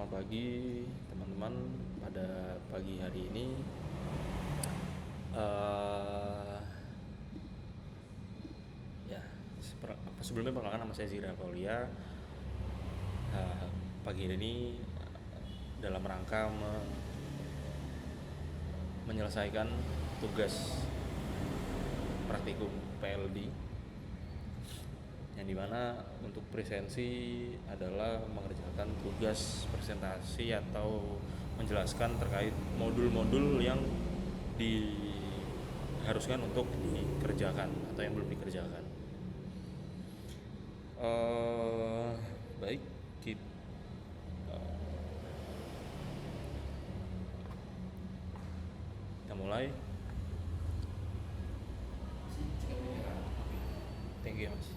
Selamat pagi teman-teman. Pada pagi hari ini eh ya sebelumnya perkenalkan, nama saya Zira Paulia. Pagi hari ini dalam rangka menyelesaikan tugas praktikum PLD, yang dimana untuk presensi adalah mengerjakan tugas presentasi atau menjelaskan terkait modul-modul yang diharuskan untuk dikerjakan atau yang belum dikerjakan. Baik, kita mulai. Thank you mas.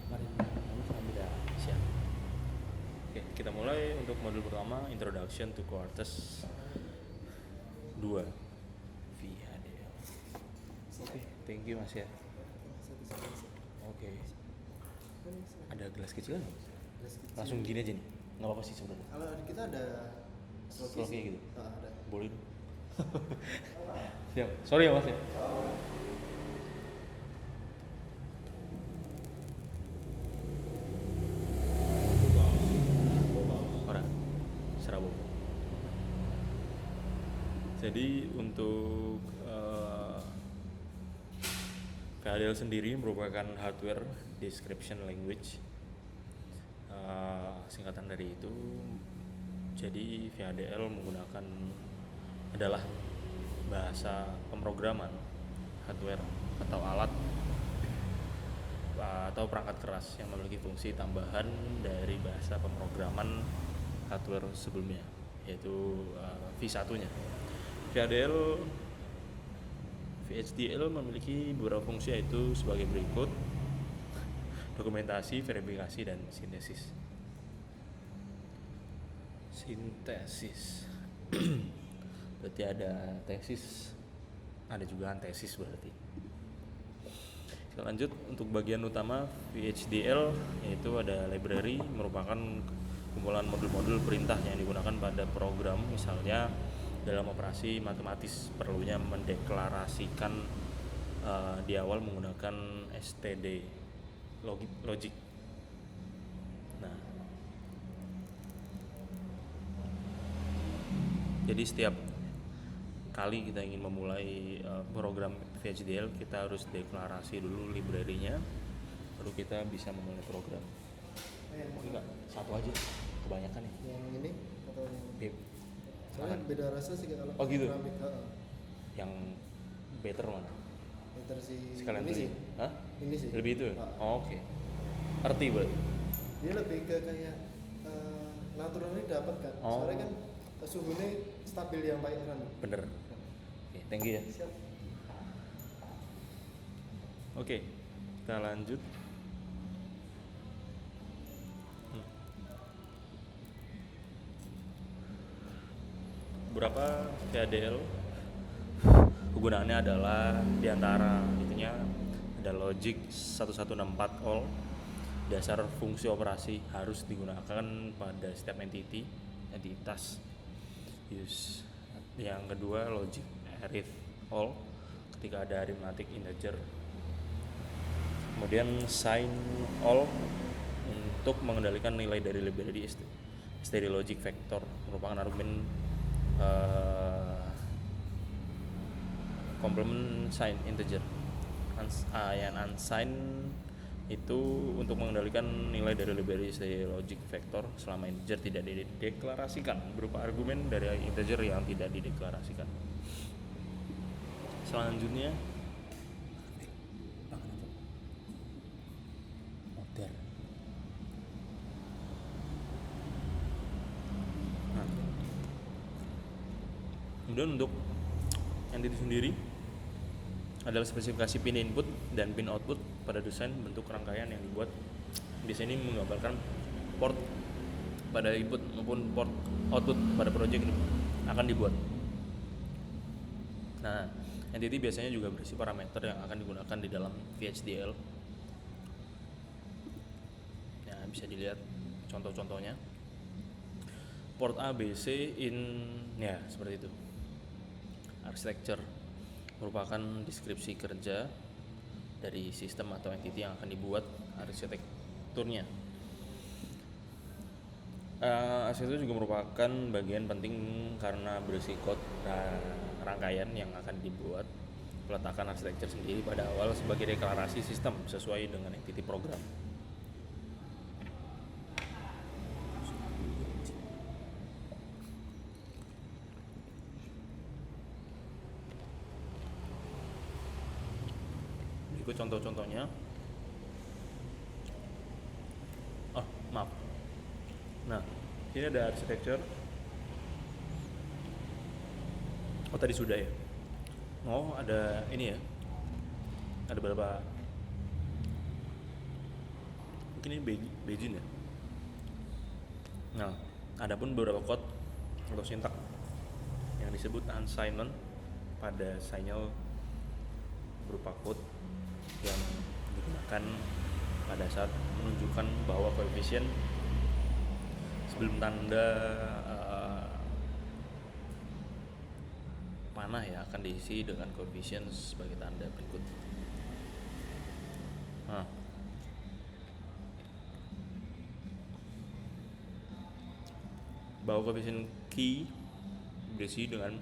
Siap. Oke, kita mulai untuk modul pertama, Introduction to Quartz 2 VHDL. Oke, thank you mas ya. Oke. Ada gelas kecil nggak? Langsung gini aja nih, nggak apa-apa sih sebenarnya. Kalau di kita ada slotnya gitu. Ada. Boleh. Siap. Sorry ya mas ya. Jadi untuk VHDL sendiri merupakan hardware description language, singkatan dari itu. Jadi VHDL adalah bahasa pemrograman hardware atau alat atau perangkat keras yang memiliki fungsi tambahan dari bahasa pemrograman hardware sebelumnya, yaitu V1-nya. VHDL memiliki beberapa fungsi, yaitu sebagai berikut: dokumentasi, verifikasi, dan sintesis. Berarti ada tesis, ada juga antesis berarti. Kita lanjut untuk bagian utama VHDL, yaitu ada library, merupakan kumpulan modul-modul perintah yang digunakan pada program. Misalnya dalam operasi matematis perlunya mendeklarasikan di awal menggunakan std logic. Nah, jadi setiap kali kita ingin memulai program VHDL, kita harus deklarasi dulu library-nya, baru kita bisa memulai program. Enggak, satu aja, kebanyakan nih. Yang ini atau yang soalnya beda rasa sih kalau gitu. keramik. Yang better mana? Better sih. Sekalian ini beli. sih. Hah? Ini sih. Lebih itu. Oke. Arti berarti. Dia lebih ke kayak naturalnya dapat kan. Soalnya kan suhunya stabil yang pakai keramik. Bener. Oke, thank you ya. Siap. Oke, kita lanjut. Beberapa VHDL kegunaannya adalah diantara itunya ada logic 1164 all. Dasar fungsi operasi harus digunakan pada setiap entitas. Yang kedua, logic arith all ketika ada arithmetic integer. Kemudian sign all untuk mengendalikan nilai dari library std logic vector, merupakan argumen complement sign integer. Yang unsigned itu untuk mengendalikan nilai dari library std logic vector selama integer tidak dideklarasikan, berupa argumen dari integer yang tidak dideklarasikan. Selanjutnya kemudian untuk entity sendiri adalah spesifikasi pin input dan pin output pada desain bentuk rangkaian yang dibuat. Biasanya ini menggambarkan port pada input maupun port output pada project ini akan dibuat. Nah, entity biasanya juga berisi parameter yang akan digunakan di dalam VHDL. Nah, bisa dilihat contoh-contohnya. port A, B, C in ya seperti itu. Architecture merupakan deskripsi kerja dari sistem atau entity yang akan dibuat arsitekturnya. Arsitektur juga merupakan bagian penting karena berisi kode rangkaian yang akan dibuat. Peletakan arsitektur sendiri pada awal sebagai deklarasi sistem sesuai dengan entity program. Berikut contoh-contohnya. Oh, maaf. Nah, ini ada arsitektur. Oh, tadi sudah ya. Oh, ada ini ya. Ada beberapa. Mungkin ini Beijing ya. Nah, ada pun beberapa code atau sintak yang disebut unsigned pada signal berupa code yang digunakan pada saat menunjukkan bahwa koefisien sebelum tanda panah ya akan diisi dengan koefisien sebagai tanda berikut. Nah, bahwa koefisien key berisi dengan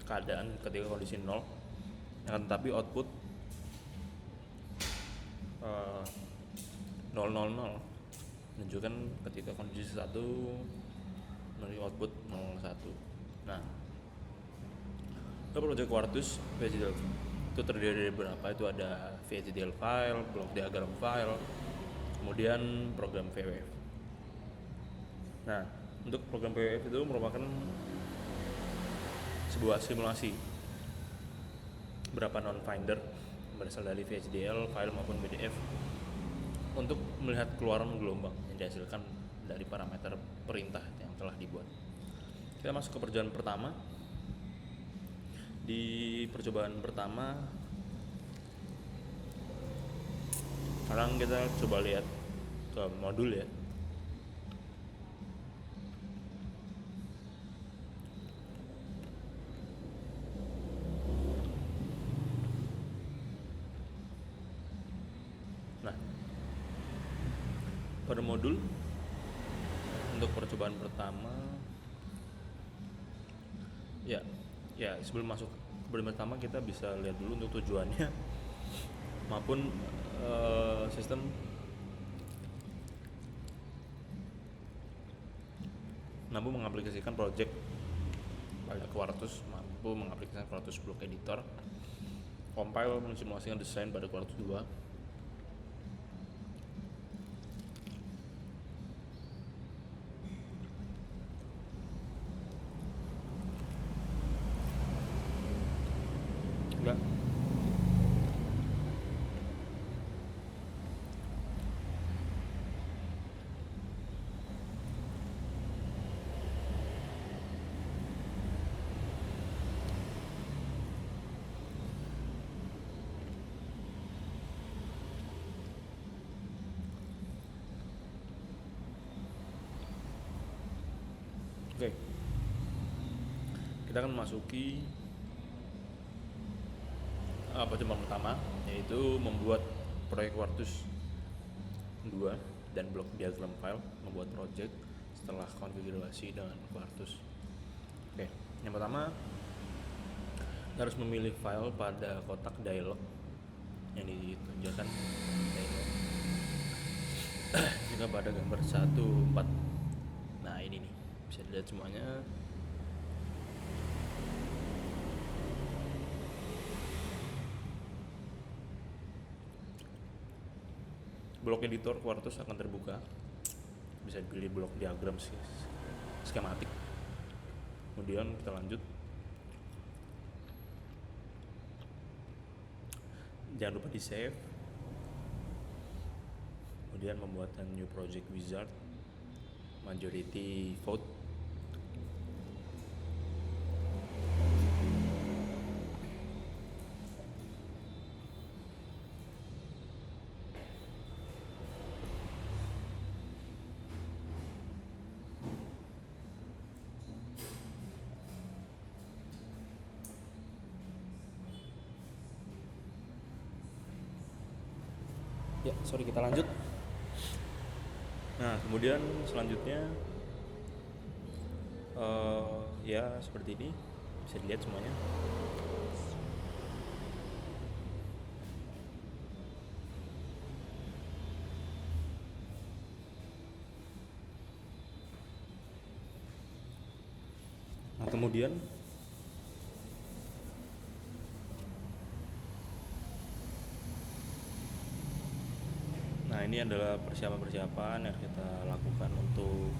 keadaan ketika kondisi 0, akan tetapi output 000 menunjukkan ketika kondisi 1 menuju output 01. Nah, untuk project Quartus VHDL itu terdiri dari beberapa, itu ada VHDL file, block diagram file, kemudian program VWF. Nah, untuk program VWF itu merupakan sebuah simulasi beberapa non-finder berasal dari VHDL file maupun PDF untuk melihat keluaran gelombang yang dihasilkan dari parameter perintah yang telah dibuat. Kita masuk ke percobaan pertama. Di percobaan pertama, sekarang kita coba lihat ke modul ya. Nah, pada modul untuk percobaan pertama ya sebelum masuk ke percobaan pertama kita bisa lihat dulu untuk tujuannya maupun sistem mampu mengaplikasikan project pada Quartus, mampu mengaplikasikan Quartus Block Editor, compile mensimulasikan desain pada Quartus 2. Enggak. Oke. Kita akan memasuki percobaan pertama, yaitu membuat proyek Quartus 2 dan blok diagram file, membuat project setelah konfigurasi dengan Quartus. Oke, yang pertama kita harus memilih file pada kotak dialog yang ditunjukkan dialog juga pada gambar 1.4. Nah, ini nih bisa dilihat semuanya. Blok editor Quartus akan terbuka, bisa dipilih blok diagram skematik. Kemudian kita lanjut, jangan lupa di save, kemudian membuatkan new project wizard, majority vote. Ya, sorry, kita lanjut. Nah, kemudian selanjutnya ya seperti ini, bisa dilihat semuanya. Nah, kemudian ini adalah persiapan-persiapan yang kita lakukan untuk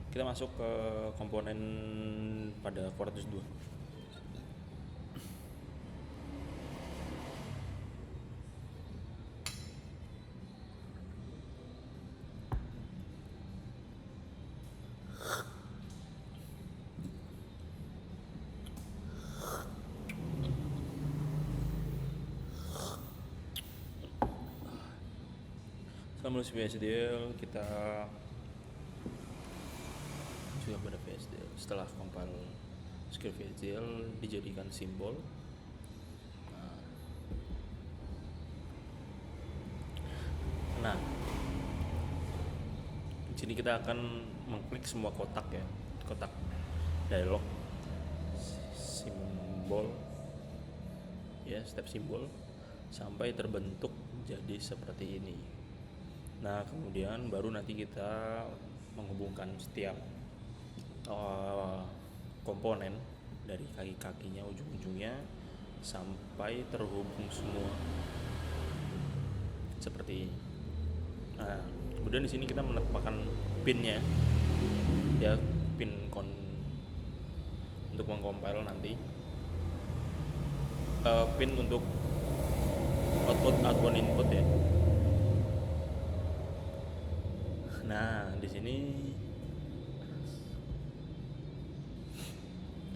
kita masuk ke komponen pada Quartus 2. Sambil VSDL kita juga pada VSDL. Setelah compile script VSDL dijadikan simbol. Nah, di sini kita akan mengklik semua kotak ya, kotak dialog, simbol, ya step simbol sampai terbentuk jadi seperti ini. Nah, kemudian baru nanti kita menghubungkan setiap komponen dari kaki-kakinya, ujung-ujungnya sampai terhubung semua seperti ini. Nah, kemudian di sini kita menambahkan pinnya, ya pin untuk mengcompile nanti, pin untuk outbound input ya. Nah, di sini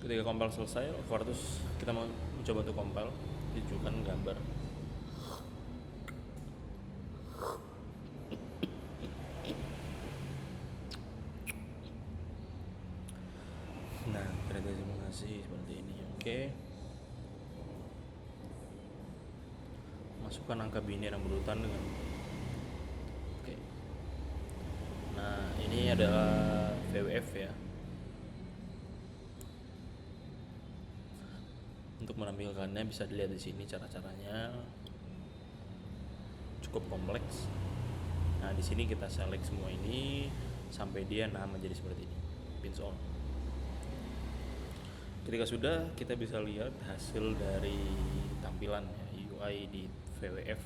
ketika compile selesai, Quartus kita mau mencoba untuk compile, tunjukkan gambar. Nah, simulasi seperti ini. Oke. Masukkan angka biner yang berurutan dengan oke. Nah, ini adalah VWF ya. Untuk menampilkannya bisa dilihat di sini cara-caranya cukup kompleks. Nah, di sini kita select semua ini sampai dia menjadi seperti ini, pins on. Ketika sudah, kita bisa lihat hasil dari tampilan ya, UI di VWF.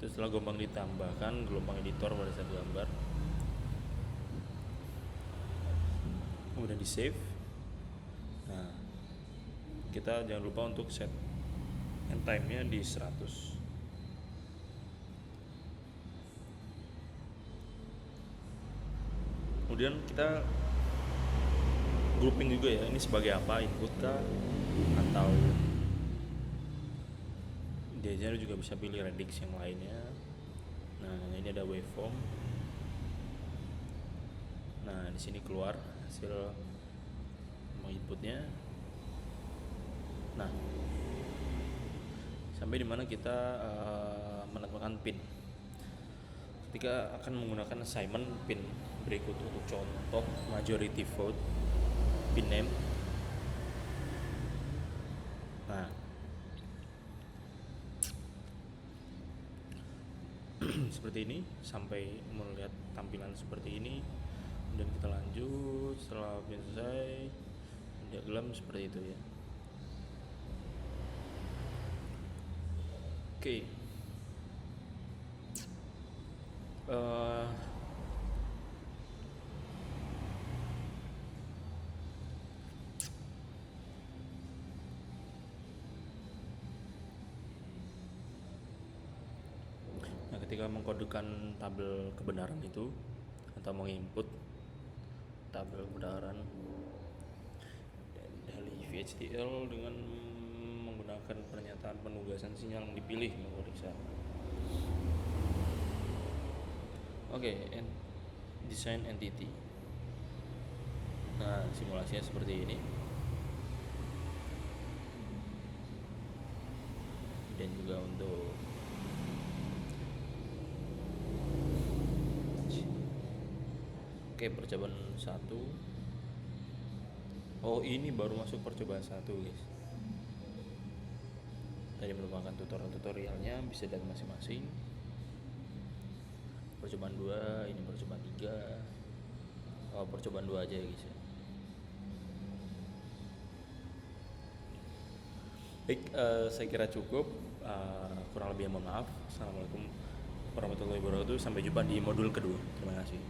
Itu setelah gelombang ditambahkan gelombang editor pada satu gambar, kemudian di save. Nah, kita jangan lupa untuk set end time-nya di 100. Kemudian kita grouping juga ya, ini sebagai apa, input kah atau dia juga bisa pilih radix yang lainnya. Nah, ini ada waveform. Nah, di sini keluar hasil inputnya. Nah, sampai dimana kita menentukan pin. Ketika akan menggunakan assignment pin berikut untuk contoh majority vote pin name. Nah, seperti ini sampai melihat tampilan seperti ini. Kemudian kita lanjut, setelah selesai diagram seperti itu ya. Oke. Nah, ketika mengkodekan tabel kebenaran itu atau menginput tabel kebenaran dari VHDL dengan menggunakan pernyataan penugasan sinyal yang dipilih memeriksa. Oke, design entity. Nah, simulasinya seperti ini. dan juga untuk percobaan 1. Oh, ini baru masuk percobaan 1, guys. Tadi merupakan tutorialnya, bisa dari masing-masing. Percobaan 2, ini percobaan 3. Oh, percobaan 2 aja ya, guys ya. Baik, saya kira cukup. Kurang lebih mohon maaf. Assalamualaikum warahmatullahi wabarakatuh. Sampai jumpa di modul kedua. Terima kasih.